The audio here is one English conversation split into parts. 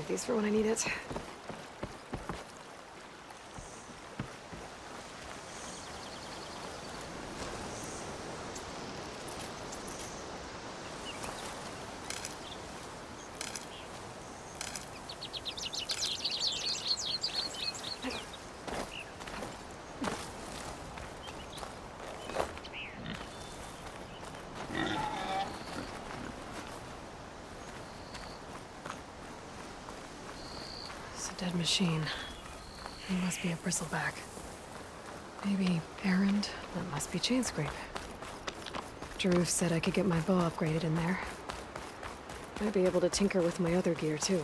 save these for when I need it. Dead machine. He must be a bristleback. Maybe errand. That must be Chainscrape. Jaruf said I could get my bow upgraded in there. Might be able to tinker with my other gear, too.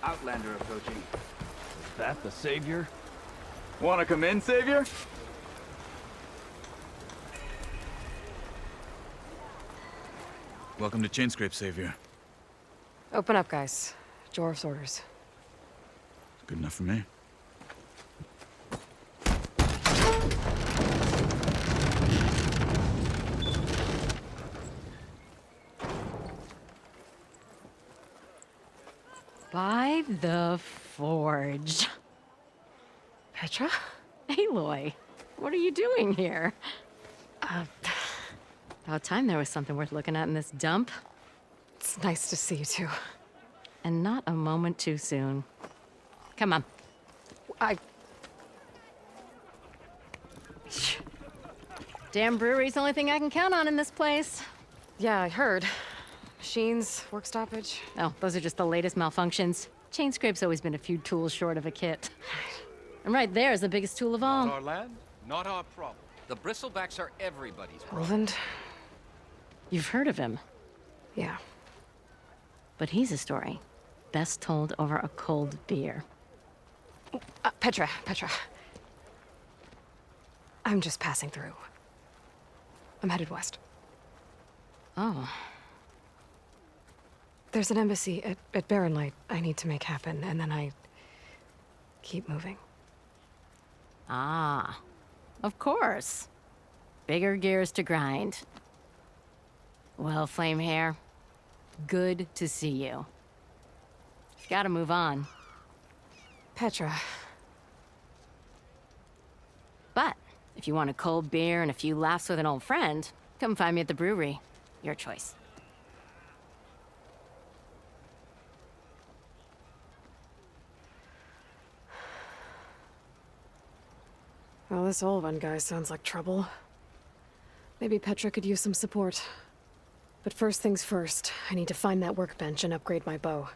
Outlander approaching. Is that the Savior? Wanna come in, Savior? Welcome to Chainscrape, Savior. Open up, guys. Jorv's orders. Good enough for me. By the Forge. Petra? Aloy, what are you doing here? About time there was something worth looking at in this dump. It's nice to see you, too. And not a moment too soon. Come on. Damn brewery's the only thing I can count on in this place. Yeah, I heard. Machines, work stoppage. Oh, those are just the latest malfunctions. Chainscrape's always been a few tools short of a kit. And right there is the biggest tool of all. Not our land, not our problem. The Bristlebacks are everybody's problem. Roland? You've heard of him, Yeah. but he's a story best told over a cold beer. Petra. I'm just passing through. I'm headed west. Oh, There's an embassy at Barren Light I need to make happen, and then I keep moving. of course. Bigger gears to grind. Well, Flamehair, good to see you. Gotta move on. Petra. But if you want a cold beer and a few laughs with an old friend, come find me at the brewery. Your choice. Well, this Olvan guy sounds like trouble. Maybe Petra could use some support. But first things first, I need to find that workbench and upgrade my bow.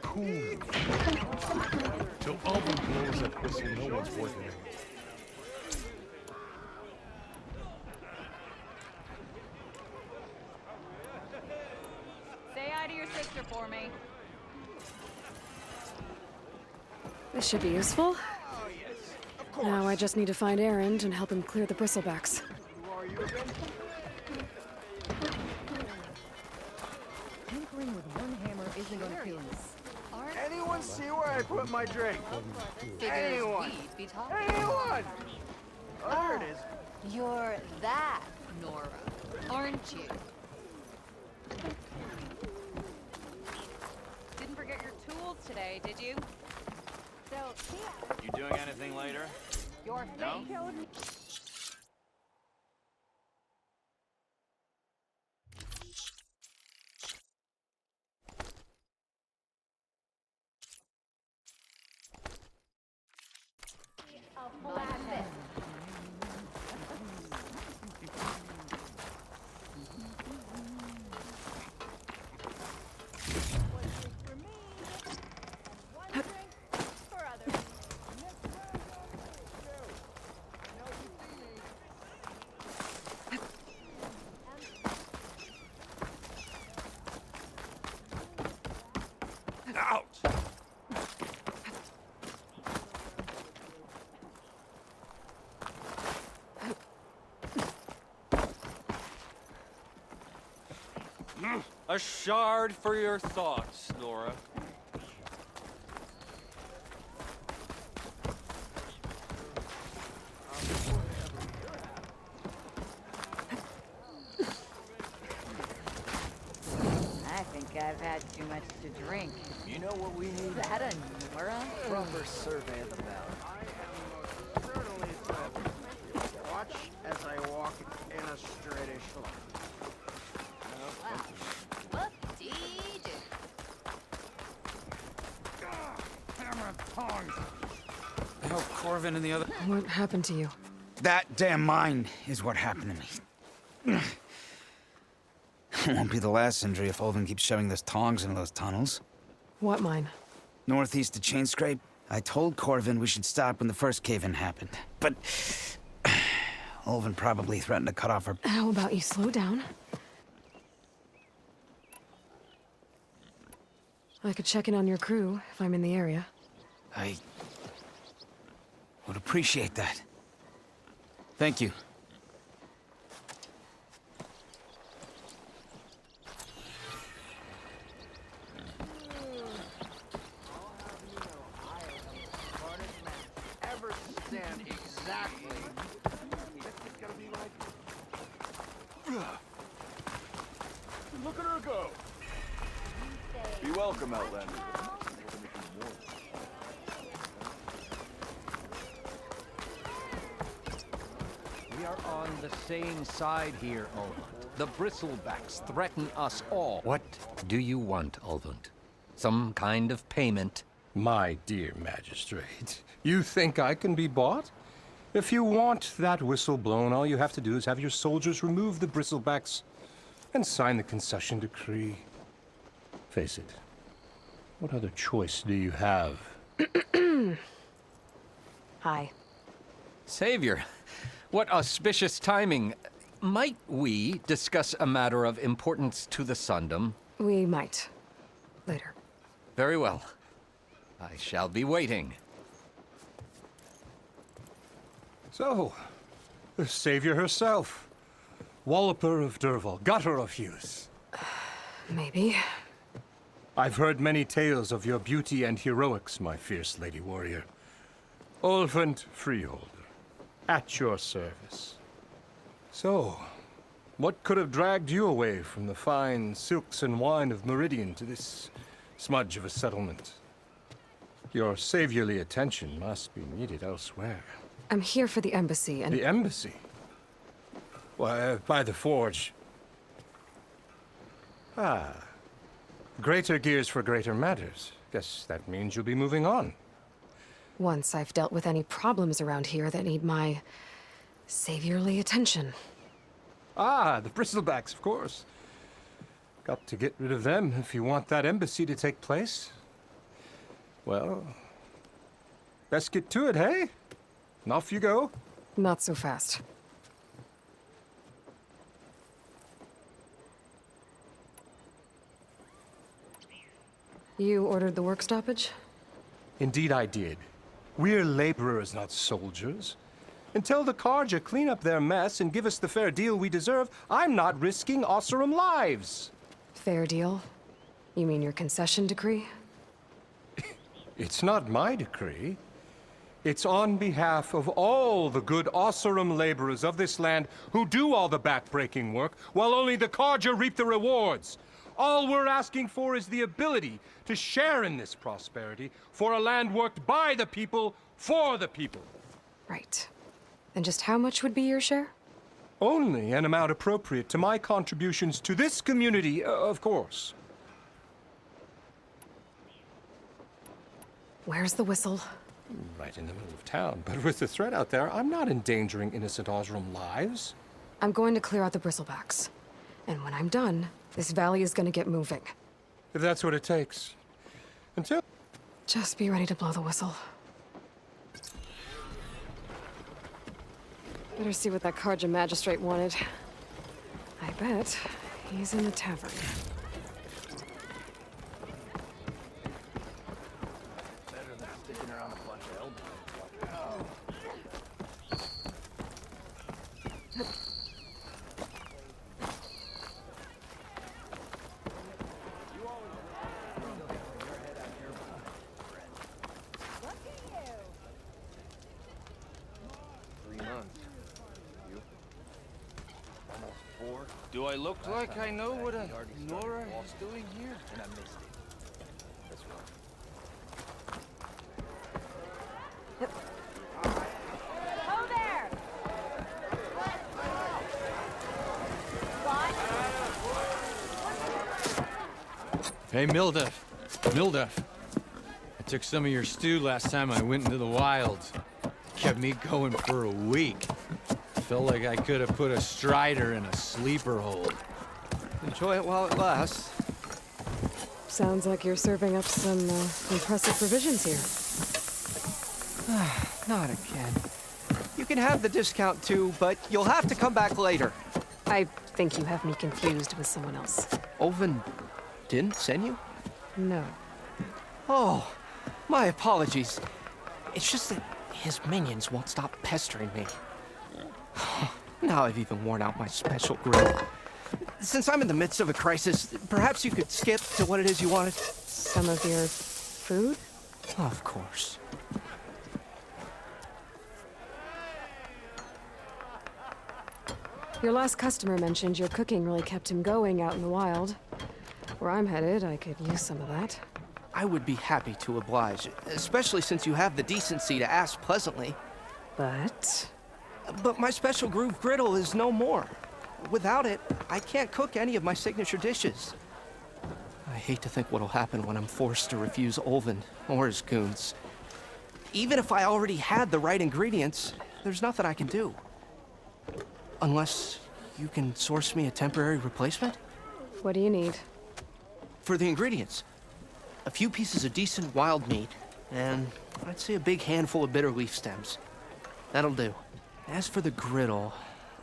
Cool. Till Alvin blows that whistle, no one's working. This should be useful. Now I just need to find Erend and help him clear the bristlebacks. Tinkering with one hammer isn't going to kill you. Anyone see where I put my drink? Anyone? Anyone? Oh, there it is. You're that, Nora, aren't you? Didn't forget your tools today, did you? So, You doing anything later? your No? A shard for your thoughts, Nora. I think I've had too much to drink. You know what we need? Is that a Nora? Proper survey of the valley. I am certainly equipped. Watch as I walk in a straightish line. Whoop-dee-doo. Help Corvin and the other. What happened to you? That damn mine is what happened to me. It won't be the last injury if Ulvin keeps shoving those tongs into those tunnels. What mine? Northeast of Chainscrape, I told Corvin we should stop when the first cave-in happened. But Ulvin probably threatened to cut off her... How about you slow down? I could check in on your crew if I'm in the area. I would appreciate that. Thank you. Ever stand exactly. This is gonna be like. Look at her go. Be welcome, Outlander. We are on the same side here, Ulvund. The Bristlebacks threaten us all. What do you want, Ulvund? Some kind of payment? My dear magistrate, you think I can be bought? If you want that whistle blown, all you have to do is have your soldiers remove the bristlebacks and sign the concession decree. Face it, what other choice do you have? Hi. Savior, what auspicious timing. Might we discuss a matter of importance to the Sundom? We might. Later. Very well. I shall be waiting. So, the savior herself. Walloper of Derval, gutter of Hughes. Maybe. I've heard many tales of your beauty and heroics, my fierce lady warrior. Ulvund Freeholder, at your service. So, what could have dragged you away from the fine silks and wine of Meridian to this smudge of a settlement? Your saviorly attention must be needed elsewhere. I'm here for the embassy and... The embassy? Why, by the forge. Ah. Greater gears for greater matters. Guess that means you'll be moving on. Once I've dealt with any problems around here that need my... saviorly attention. Ah, the bristlebacks, of course. Got to get rid of them if you want that embassy to take place. Well, let's get to it, hey? And off you go. Not so fast. You ordered the work stoppage? Indeed I did. We're laborers, not soldiers. Until the Carja clean up their mess and give us the fair deal we deserve, I'm not risking Osseram lives. Fair deal? You mean your concession decree? It's not my decree. It's on behalf of all the good Osseram laborers of this land who do all the backbreaking work, while only the Carja reap the rewards. All we're asking for is the ability to share in this prosperity for a land worked by the people, for the people. Right. And just how much would be your share? Only an amount appropriate to my contributions to this community, of course. Where's the whistle? Right in the middle of town, but with the threat out there, I'm not endangering innocent Osram lives. I'm going to clear out the bristlebacks. And when I'm done, this valley is gonna get moving. If that's what it takes. Until... Just be ready to blow the whistle. Better see what that Carja magistrate wanted. I bet he's in the tavern. Do I look like I know what a Nora is doing here? And I missed it. That's right. Ho there! Hey, Mildef. Mildef. I took some of your stew last time I went into the wilds. Kept me going for a week. Felt like I could have put a strider in a sleeper hold. Enjoy it while it lasts. Sounds like you're serving up some impressive provisions here. Not again. You can have the discount too, but you'll have to come back later. I think you have me confused with someone else. Olvin didn't send you? No. Oh, my apologies. It's just that his minions won't stop pestering me. Now I've even worn out my special grill. Since I'm in the midst of a crisis, perhaps you could skip to what it is you wanted? Some of your food? Of course. Your last customer mentioned your cooking really kept him going out in the wild. Where I'm headed, I could use some of that. I would be happy to oblige, especially since you have the decency to ask pleasantly. But my special groove griddle is no more. Without it, I can't cook any of my signature dishes. I hate to think what'll happen when I'm forced to refuse Olvin or his goons. Even if I already had the right ingredients, there's nothing I can do. Unless you can source me a temporary replacement? what do you need? For the ingredients, a few pieces of decent wild meat, and I'd say a big handful of bitter leaf stems. That'll do. As for the griddle,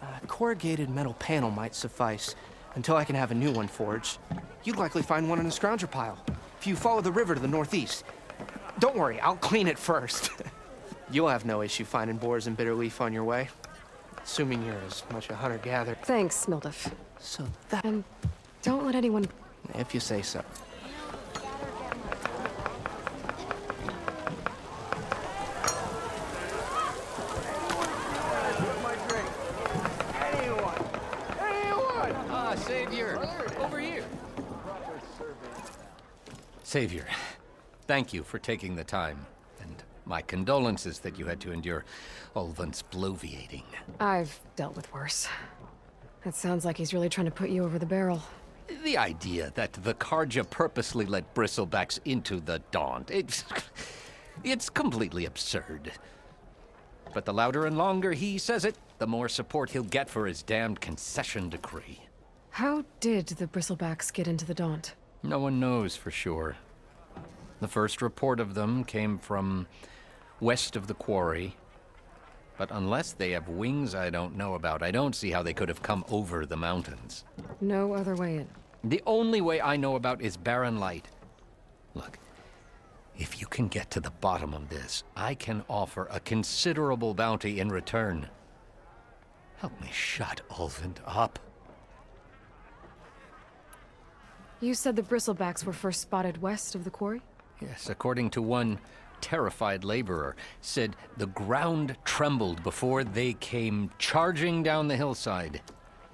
a corrugated metal panel might suffice until I can have a new one forged. You'd likely find one in a scrounger pile if you follow the river to the northeast. Don't worry, I'll clean it first. You'll have no issue finding boars and bitter leaf on your way, assuming you're as much a hunter-gatherer. Thanks, Mildef. So that... And don't let anyone... If you say so. Savior, over here. Savior, thank you for taking the time, and my condolences that you had to endure Olvin's bloviating. I've dealt with worse. It sounds like he's really trying to put you over the barrel. The idea that the Carja purposely let bristlebacks into the Daunt, it's completely absurd. But the louder and longer he says it, the more support he'll get for his damned concession decree. How did the Bristlebacks get into the Daunt? No one knows for sure. The first report of them came from west of the quarry. But unless they have wings I don't know about, I don't see how they could have come over the mountains. No other way in. The only way I know about is barren light. Look, if you can can get to the bottom of this, I can offer a considerable bounty in return. Help me shut Ulvund up. You said the bristlebacks were first spotted west of the quarry? Yes, according to one terrified laborer, said the ground trembled before they came charging down the hillside.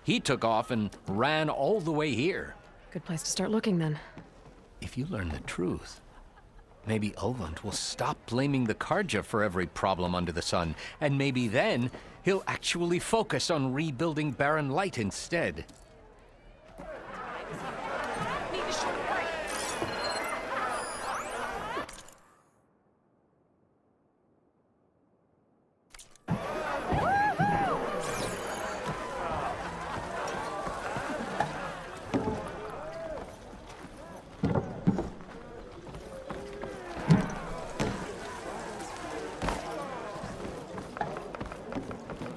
He took off and ran all the way here. Good place to start looking, then. If you learn the truth, maybe Ulvund will stop blaming the Karja for every problem under the sun, and maybe then he'll actually focus on rebuilding Barren Light instead.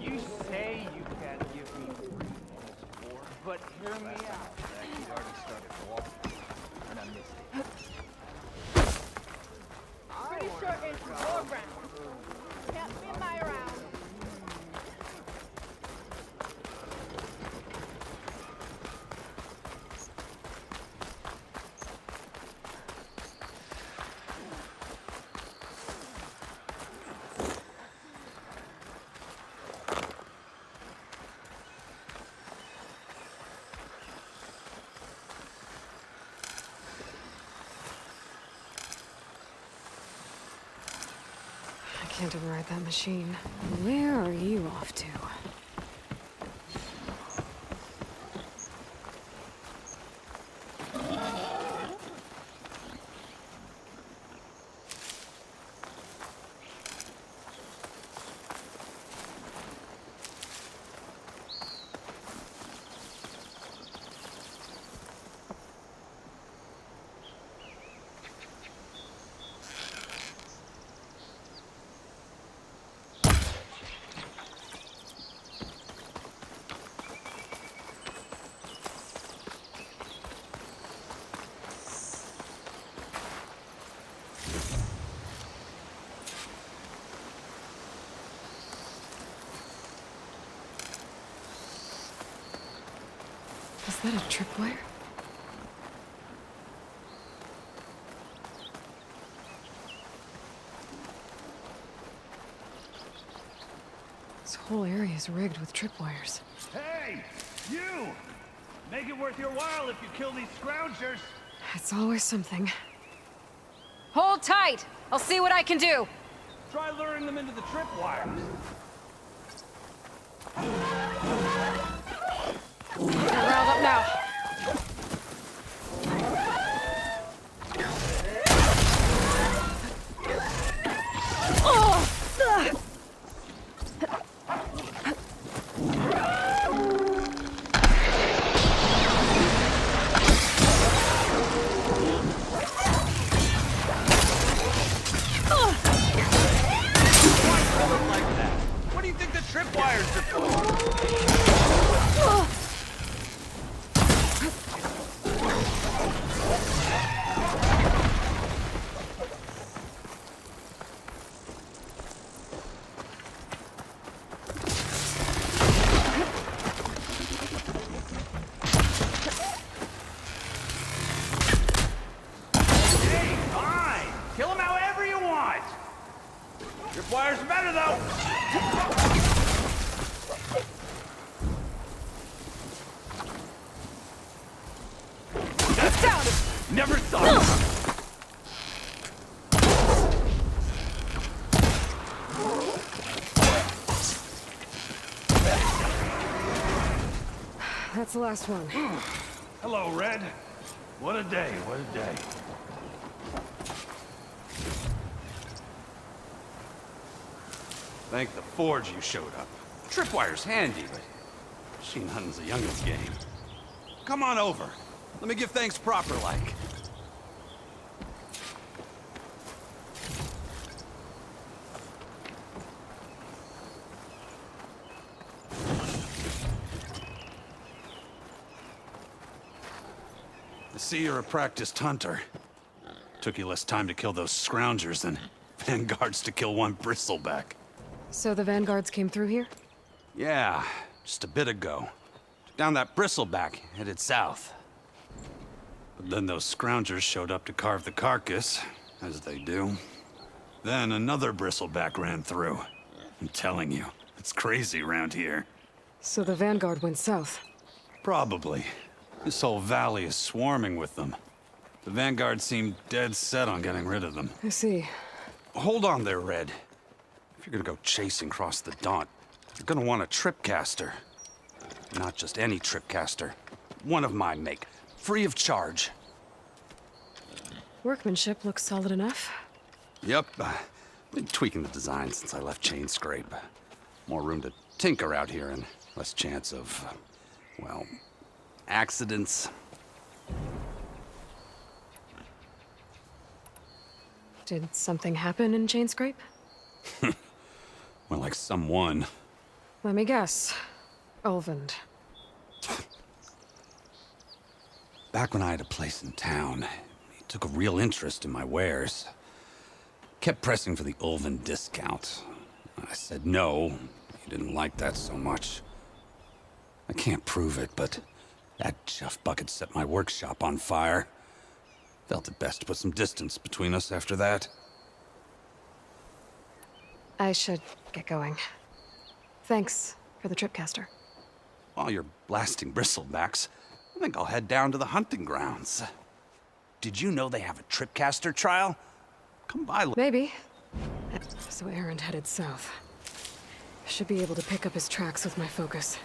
You say you can't give me free more, but hear me out. He'd already started walking, and I missed it. Pretty sure it's your ground. Can't spin my around. I can't override that machine. Where are you off to? Is that a tripwire? This whole area is rigged with tripwires. Hey! You! Make it worth your while if you kill these scroungers! It's always something. Hold tight! I'll see what I can do! Try luring them into the tripwires. They're riled up now. What do you think the tripwires are for? Hey, fine! Kill them however you want! Tripwires are better, though! It's down! Never thought! That's the last one. Hello, Red. What a day, what a day. Thank the Forge you showed up. Tripwire's handy, but machine hunting's a youngin's game. Come on over. Let me give thanks proper like. I see you're a practiced hunter. Took you less time to kill those scroungers than vanguards to kill one bristleback. So the vanguards came through here? Yeah, just a bit ago. Took down that bristleback, headed south. But then those scroungers showed up to carve the carcass, as they do. Then another bristleback ran through. I'm telling you, it's crazy around here. So the vanguard went south? Probably. This whole valley is swarming with them. The vanguard seemed dead set on getting rid of them. I see. Hold on there, Red. If you're gonna go chasing across the Daunt, you're gonna want a tripcaster. Not just any tripcaster. One of my make. Free of charge. Workmanship looks solid enough. Yep. Been tweaking the design since I left Chainscrape. More room to tinker out here and less chance of, well, accidents. Did something happen in Chainscrape? Well, like someone. Let me guess. Ulvund. Back when I had a place in town, he took a real interest in my wares. Kept pressing for the Ulvund discount. I said no. He didn't like that so much. I can't prove it, but that chuff bucket set my workshop on fire. Felt it best to put some distance between us after that. I should get going. Thanks for the tripcaster. While you're blasting bristlebacks, I think I'll head down to the hunting grounds. Did you know they have a tripcaster trial? Come by. Maybe. So Erend headed south. Should be able to pick up his tracks with my focus.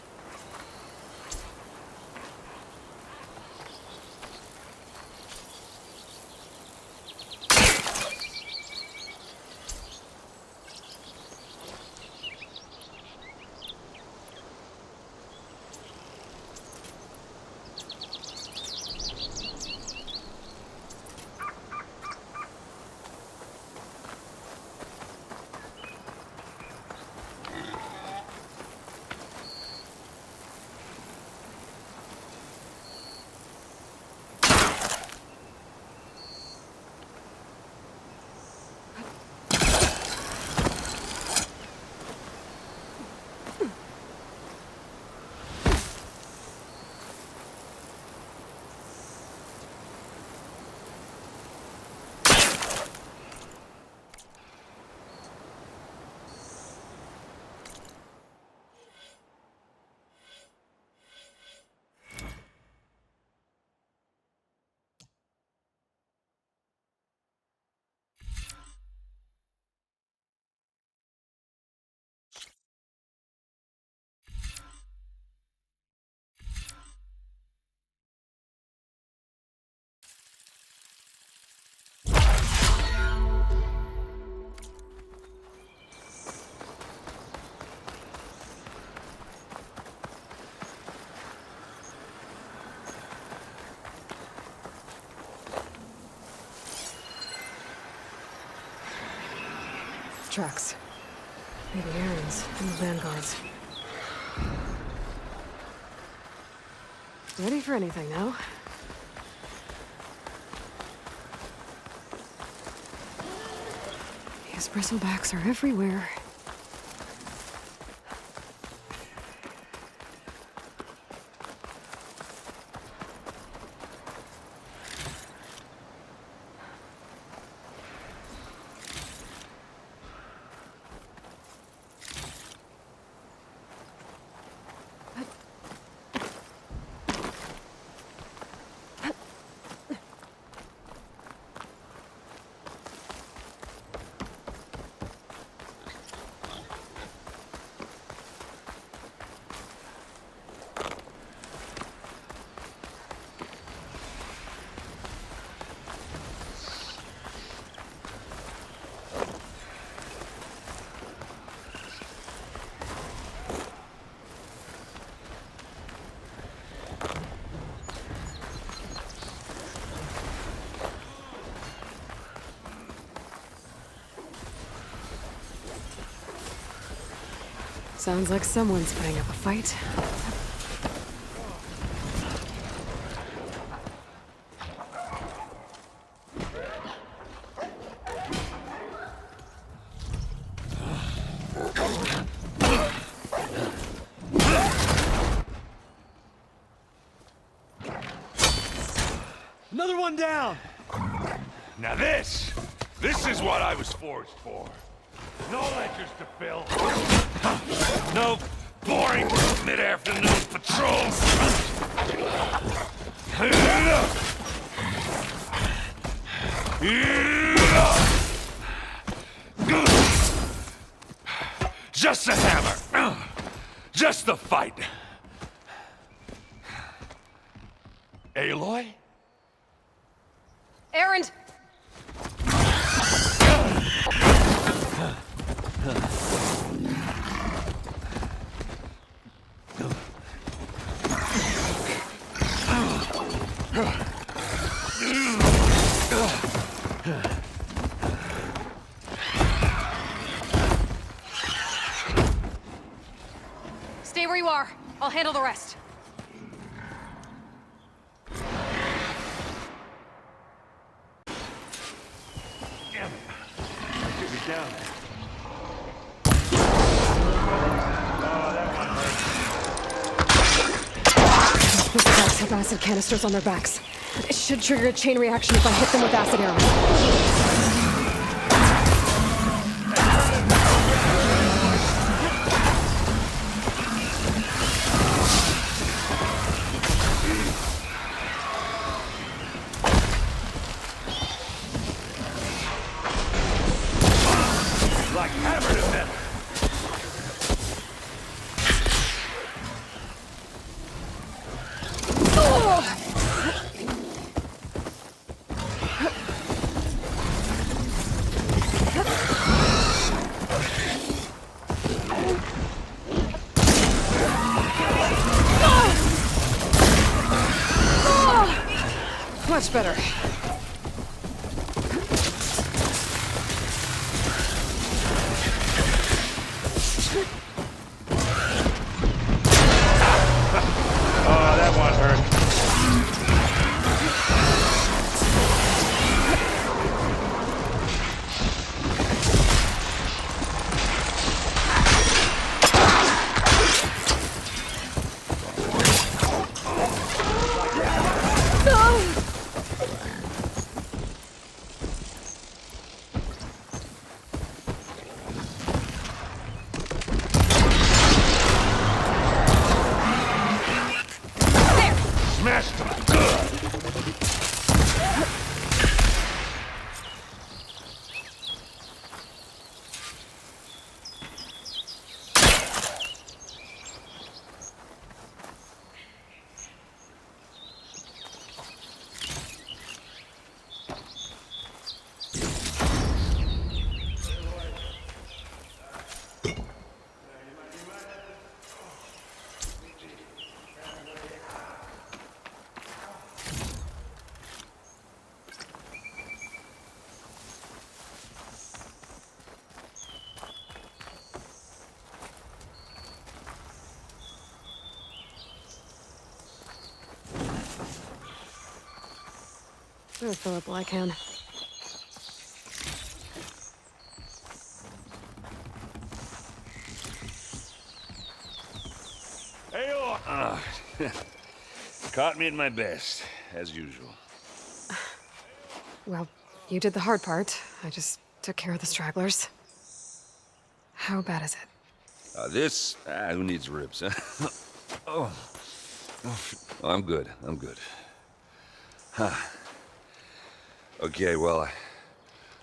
Tracks. Maybe Erend's and the vanguards. Ready for anything now? These bristlebacks are everywhere. Sounds like someone's putting up a fight. one down! Now this is what I was forged for. No ledgers to fill. No boring mid-afternoon patrols. Just a hammer. Just the fight. Aloy? Erend! Stay where you are. I'll handle the rest. Damn it. Get me down there. These guys have acid canisters on their backs. It should trigger a chain reaction if I hit them with acid arrows. Like hammer to metal. Much better. Oh, that one hurt. Smashed him good. I'll fill up while I can. Hey, caught me at my best, as usual. Well, you did the hard part. I just took care of the stragglers. How bad is it? Who needs ribs, huh? Oh, I'm good. I'm good. Huh. Okay, well,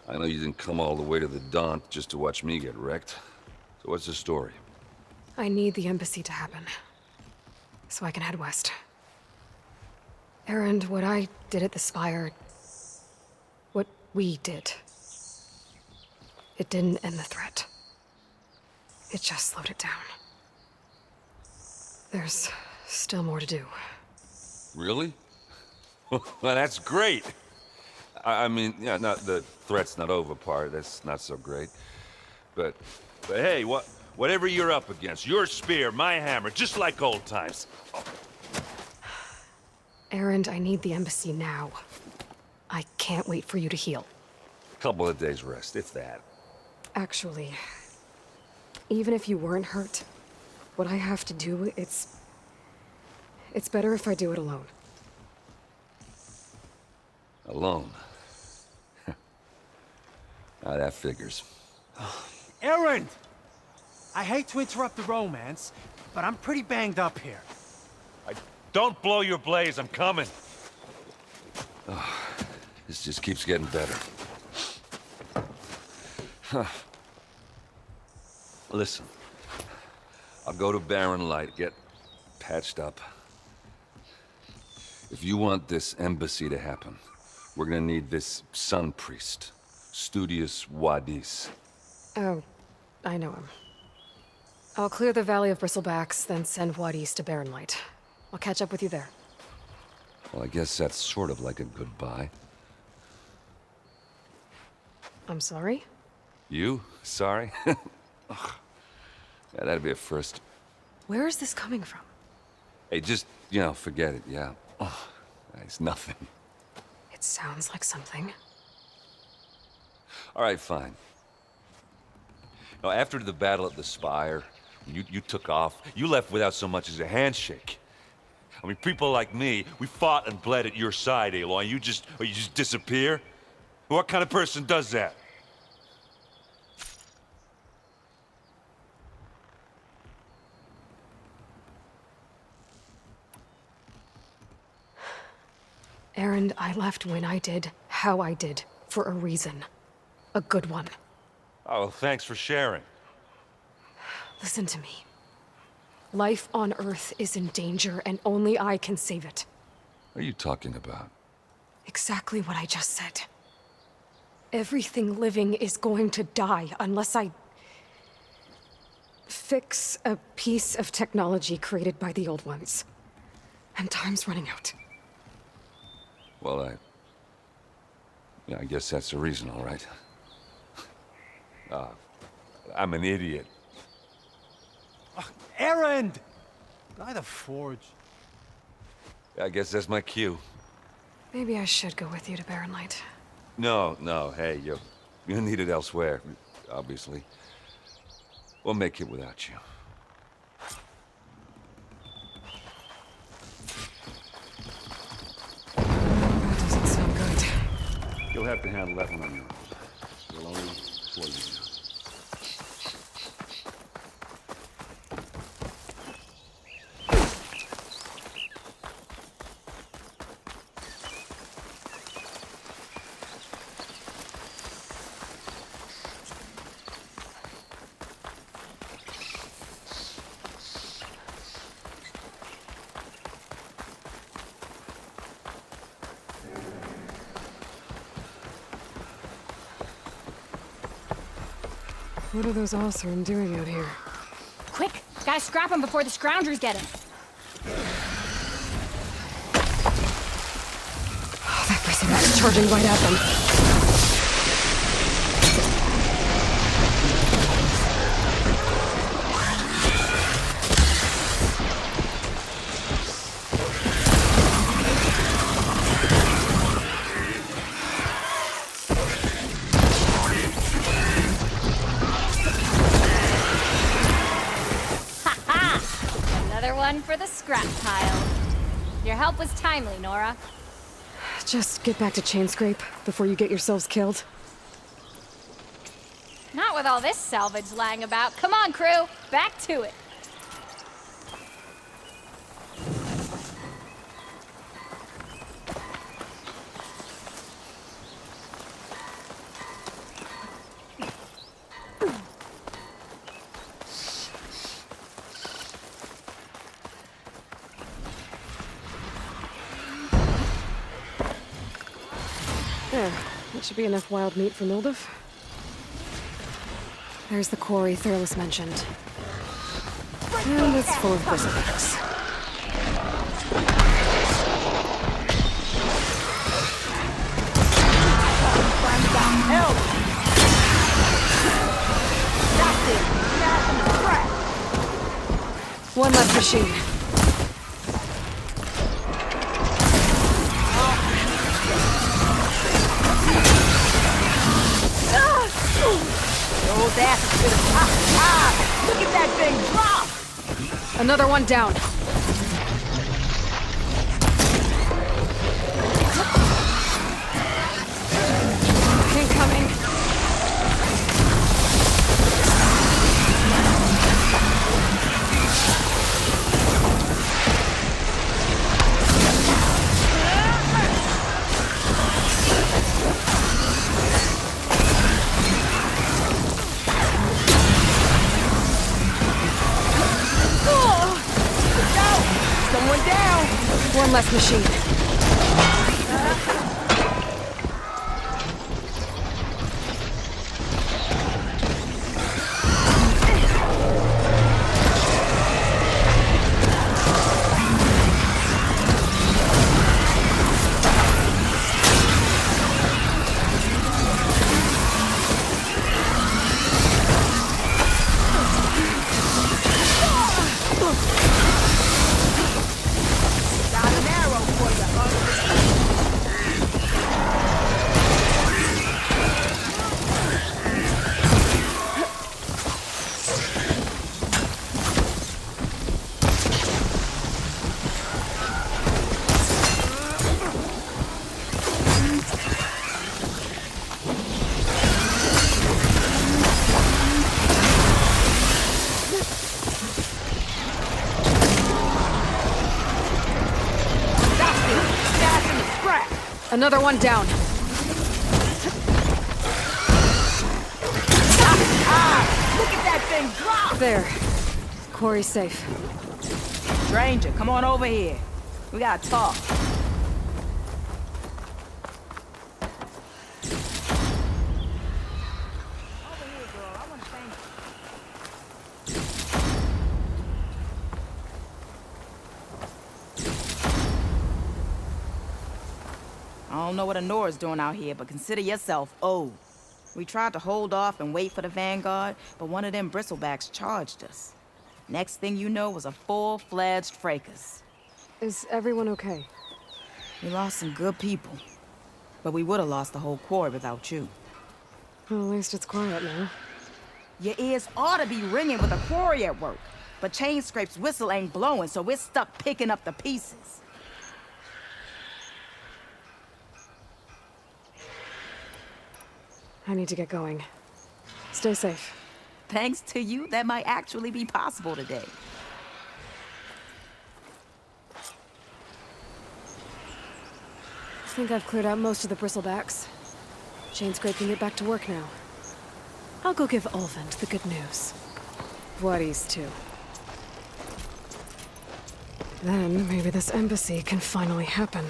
I know you didn't come all the way to the Daunt just to watch me get wrecked. So what's the story? I need the embassy to happen, so I can head west. Erend, what I did at the Spire, what we did, it didn't end the threat. It just slowed it down. There's still more to do. Really? Well, that's great. I mean, yeah, the threat's not over part. That's not so great. But hey, whatever you're up against, your spear, my hammer, just like old times. Oh. Erend, I need the embassy now. I can't wait for you to heal. Couple of days rest, if that. Actually, even if you weren't hurt, what I have to do, it's better if I do it alone. Alone. Now that figures. Erend! I hate to interrupt the romance, but I'm pretty banged up here. Don't blow your blaze, I'm coming. Oh, this just keeps getting better. Huh. Listen, I'll go to Barren Light, get patched up. If you want this embassy to happen, we're gonna need this sun priest, Studius Wadis. Oh, I know him. I'll clear the Valley of Bristlebacks, then send Wadis to Barren Light. I'll catch up with you there. Well, I guess that's sort of like a goodbye. I'm sorry? You? Sorry? Ugh. Yeah, that'd be a first. Where is this coming from? Hey, just, forget it, yeah. Oh, it's nothing. It sounds like something. All right, fine. Now, after the battle at the Spire, you took off. You left without so much as a handshake. I mean, people like me, we fought and bled at your side, Aloy. You just disappear? What kind of person does that? Erend, I left when I did, how I did, for a reason. A good one. Oh, well, thanks for sharing. Listen to me. Life on Earth is in danger, and only I can save it. What are you talking about? Exactly what I just said. Everything living is going to die unless I fix a piece of technology created by the old ones. And time's running out. Well, I guess that's the reason, all right. I'm an idiot. Erend! By the Forge. I guess that's my cue. Maybe I should go with you to Barren Light. No, hey, you're needed elsewhere, obviously. We'll make it without you. That doesn't sound good. You'll have to handle that one on your own. We'll only slow you down. What are those Oseram doing out here? Quick! Gotta scrap him before the Scroungers get him. Oh, that Bristleback's charging right at them. For the scrap pile. Your help was timely, Nora. Just get back to Chainscrape before you get yourselves killed. Not with all this salvage lying about. Come on, crew. Back to it. There. That should be enough wild meat for Mildef. There's the quarry Thurles mentioned. And it's full of Bristlebacks. Help! One left machine. Old ass is gonna look at that thing drop! Another one down. One less machine. Another one down. Look at that thing drop! There. Quarry's safe. Stranger, come on over here. We gotta talk. I don't know what Honora's doing out here, but consider yourself owed. We tried to hold off and wait for the Vanguard, but one of them bristlebacks charged us. Next thing you know was a full-fledged fracas. Is everyone okay? We lost some good people, but we would have lost the whole quarry without you. Well, at least it's quiet now. Your ears ought to be ringing with a quarry at work, but Chainscrape's whistle ain't blowing, so we're stuck picking up the pieces. I need to get going. Stay safe. Thanks to you, that might actually be possible today. I think I've cleared out most of the bristlebacks. Chainscrape can get back to work now. I'll go give Ulvund the good news. Voorhis too. Then maybe this embassy can finally happen.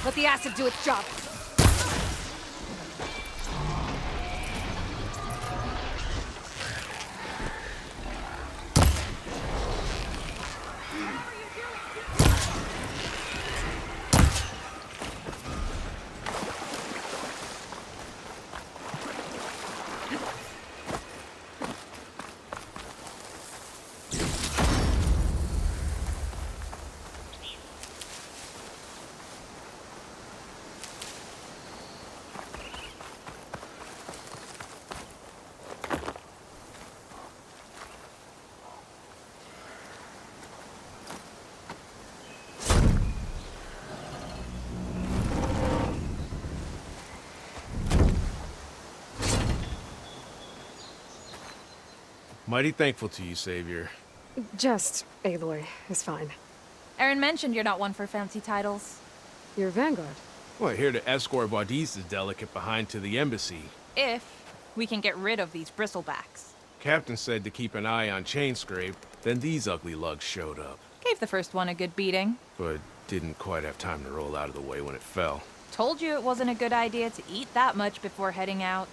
Let the acid do its job. Mighty thankful to you, Savior. Just Aloy is fine. Aaron mentioned you're not one for fancy titles. You're Vanguard. Well, here to escort Voorhis' delicate behind to the embassy. If we can get rid of these bristlebacks. Captain said to keep an eye on Chainscrape, then these ugly lugs showed up. Gave the first one a good beating. But didn't quite have time to roll out of the way when it fell. Told you it wasn't a good idea to eat that much before heading out.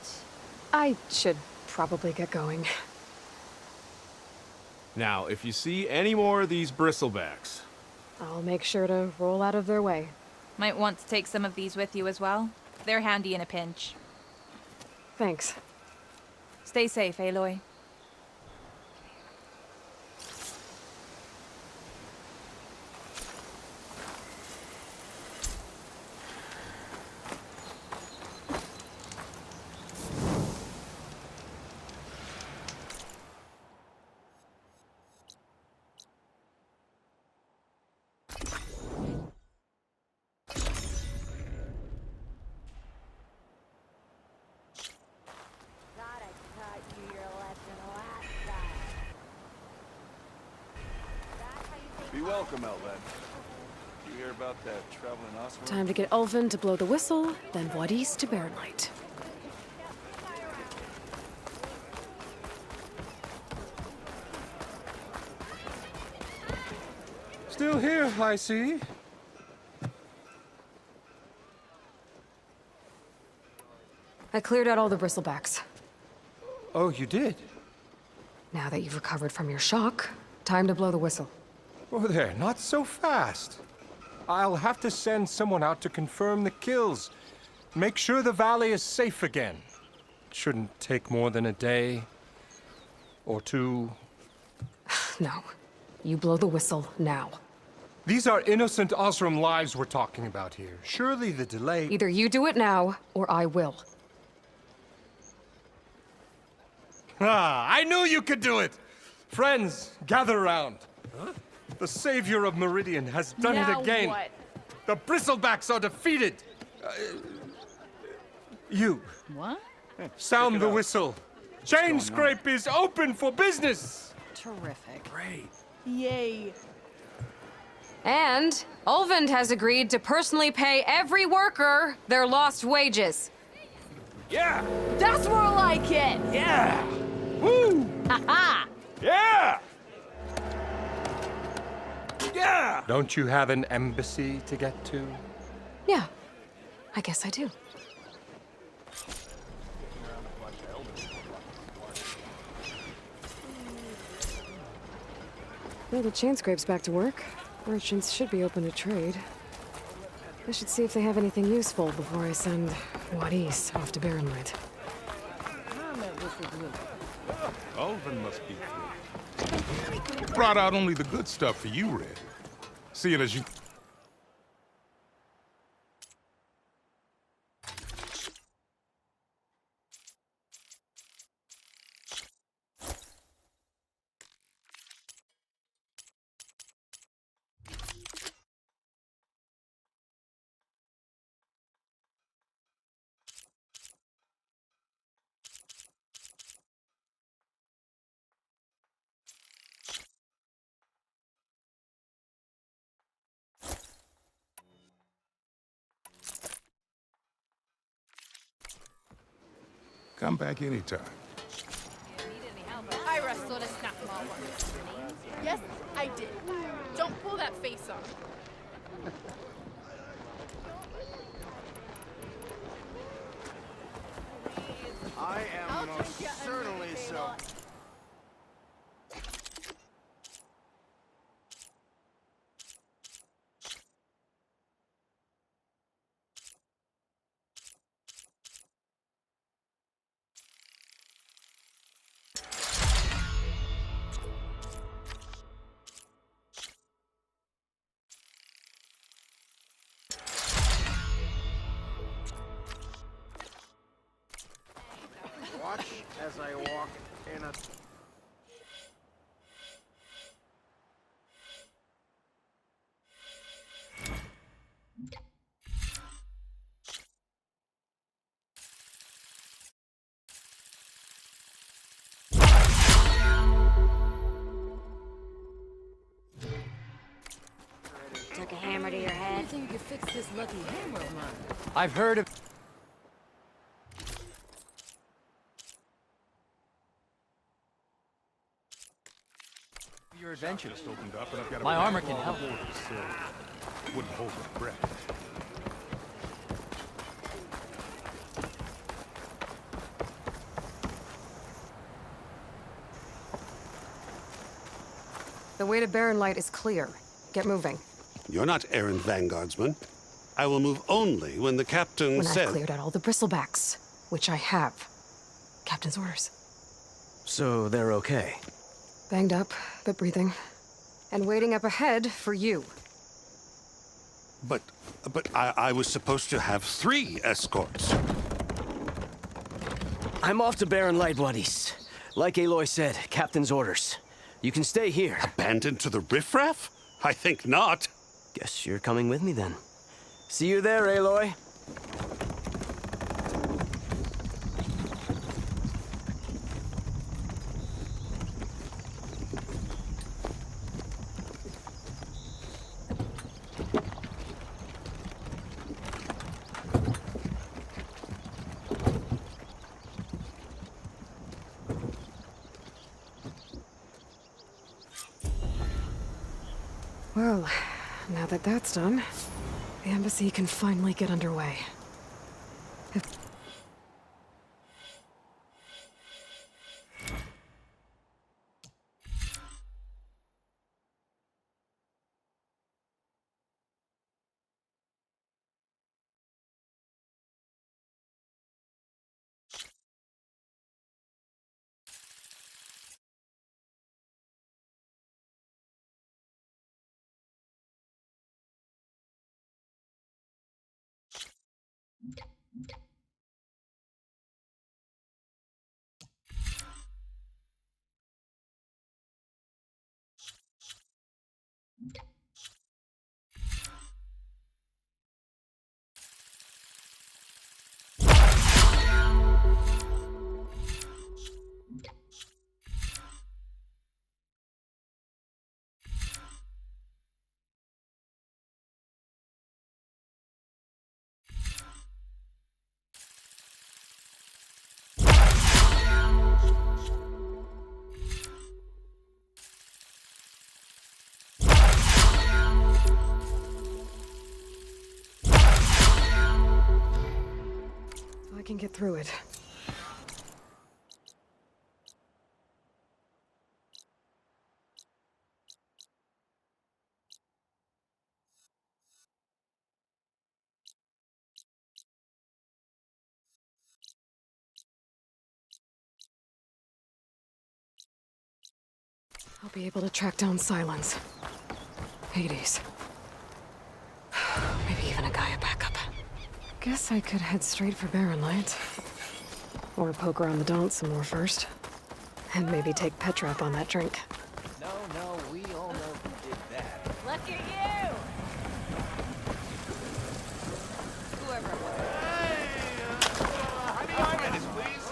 I should probably get going. Now, if you see any more of these bristlebacks... I'll make sure to roll out of their way. Might want to take some of these with you as well. They're handy in a pinch. Thanks. Stay safe, Aloy. Be welcome, Outland. You hear about that traveling Oscar? Time to get Ulvin to blow the whistle, then Wadis to Baronlight. Still here, I see. I cleared out all the bristlebacks. Oh, you did? Now that you've recovered from your shock, time to blow the whistle. Oh, there, not so fast. I'll have to send someone out to confirm the kills. Make sure the valley is safe again. It shouldn't take more than a day or two. No. You blow the whistle now. These are innocent Osram lives we're talking about here. Surely the delay... Either you do it now, or I will. Ah, I knew you could do it! Friends, gather around. Huh? The savior of Meridian has done it again. What? The Bristlebacks are defeated. You. What? Sound the whistle. Chainscrape is open for business. Terrific. Great. Yay. And Ulvund has agreed to personally pay every worker their lost wages. Yeah! That's more like it! Yeah! Woo! Ha-ha! Yeah! Yeah! Don't you have an embassy to get to? Yeah, I guess I do. Well, the Chainscrape's back to work. Merchants should be open to trade. I should see if they have anything useful before I send Wadis off to Baronlight. Ulvin must be through. He brought out only the good stuff for you, Red. Seeing as you... Come back anytime. Ira sort of snapped my one. Yes, I did. Don't pull that face on. I am most certainly so. Watch as I walk in a... Took a hammer to your head. I think you could fix this lucky hammer of mine. I've heard of... Your adventure just opened up, and I've got My armor can help. Wouldn't hold my breath. The way to Baronlight is clear. Get moving. You're not errant vanguardsman. I will move only when the captain When says... I've cleared out all the bristlebacks, which I have. Captain's orders. So they're okay? Banged up, but breathing. And waiting up ahead for you. But I was supposed to have 3 escorts. I'm off to Baronlight, Wadis. Like Aloy said, captain's orders. You can stay here. Abandoned to the riffraff? I think not. Guess you're coming with me then. See you there, Aloy. Well, now that that's done, the embassy can finally get underway. I can get through it. I'll be able to track down Silence. Hades. Maybe even a Gaia backup. Guess I could head straight for Barren Light. Or poke around the Daunt some more first. And maybe take Petrap on that drink. No, we all know who did that. Look at you! Whoever it was. How do you get this, please?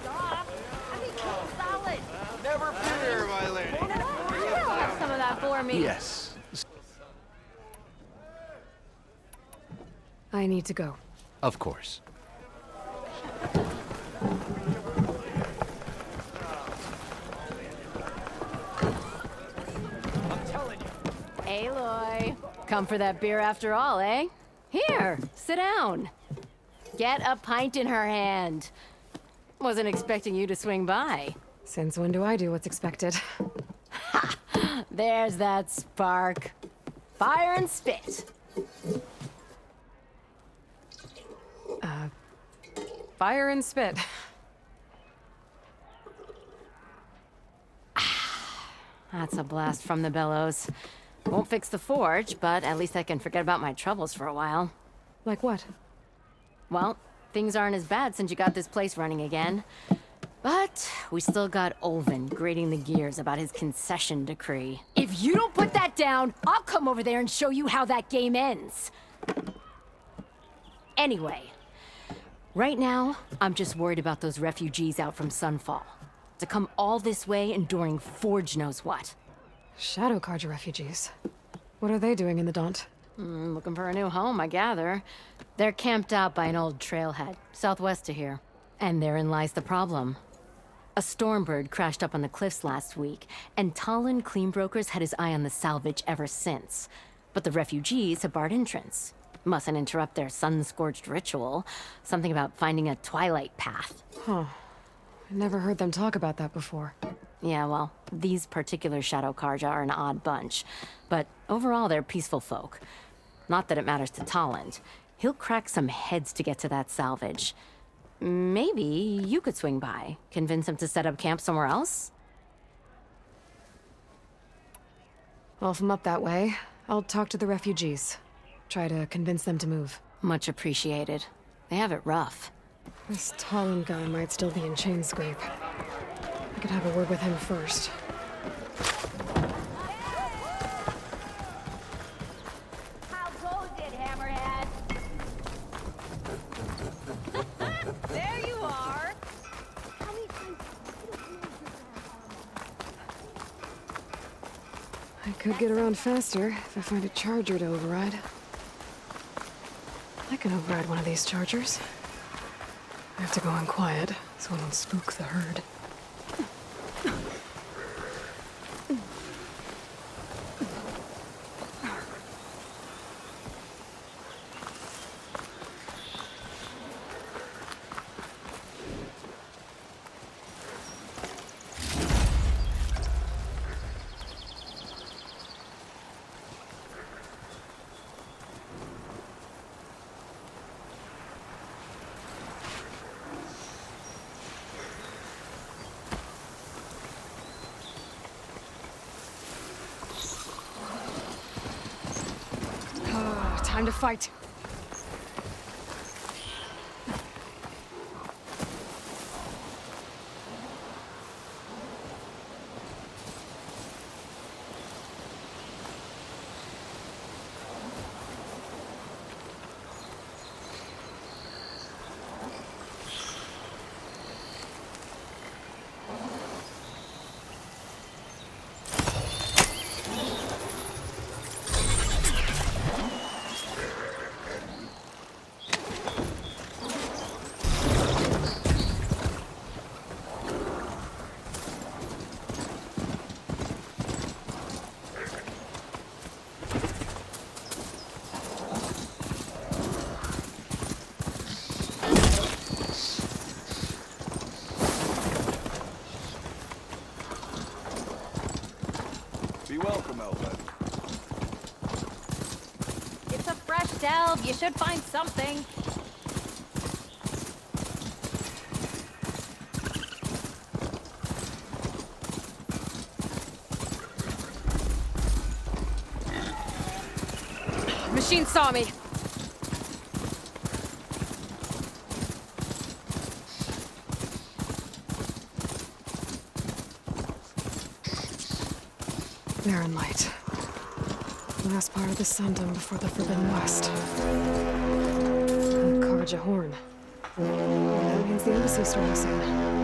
Stop! I mean, solid! Never fear, my lady. You'll have some of that for me. Yes. I need to go. Of course. Aloy, come for that beer after all, eh? Here, sit down. Get a pint in her hand. Wasn't expecting you to swing by. Since when do I do what's expected? Ha! There's that spark. Fire and spit. Fire and spit. That's a blast from the bellows. Won't fix the forge, but at least I can forget about my troubles for a while. Like what? Well, things aren't as bad since you got this place running again. But we still got Olvin grating the gears about his concession decree. If you don't put that down, I'll come over there and show you how that game ends. Anyway, right now, I'm just worried about those refugees out from Sunfall. To come all this way enduring Forge knows what. Shadow Carja refugees. What are they doing in the Daunt? Looking for a new home, I gather. They're camped out by an old trailhead, southwest of here. And therein lies the problem. A Stormbird crashed up on the cliffs last week, and Talon Cleanbrokers had his eye on the salvage ever since. But the refugees have barred entrance. Mustn't interrupt their sun-scorched ritual. Something about finding a twilight path. Huh. I never heard them talk about that before. Yeah, well, these particular Shadow Carja are an odd bunch. But overall, they're peaceful folk. Not that it matters to Talon. He'll crack some heads to get to that salvage. Maybe you could swing by, convince him to set up camp somewhere else? Well, if I'm up that way, I'll talk to the refugees. Try to convince them to move. Much appreciated. They have it rough. This Talon guy might still be in Chainscrape. I could have a word with him first. How goes it, Hammerhead? There you are! I could get around faster if I find a charger to override. I can override one of these chargers. I have to go in quiet so I don't spook the herd. Time to fight. Be welcome, Elva. It's a fresh delve. You should find something. Machine saw me. Barren Light. Last part of the Sundom before the Forbidden West. And Karja Horn. That means the embassy's starting soon.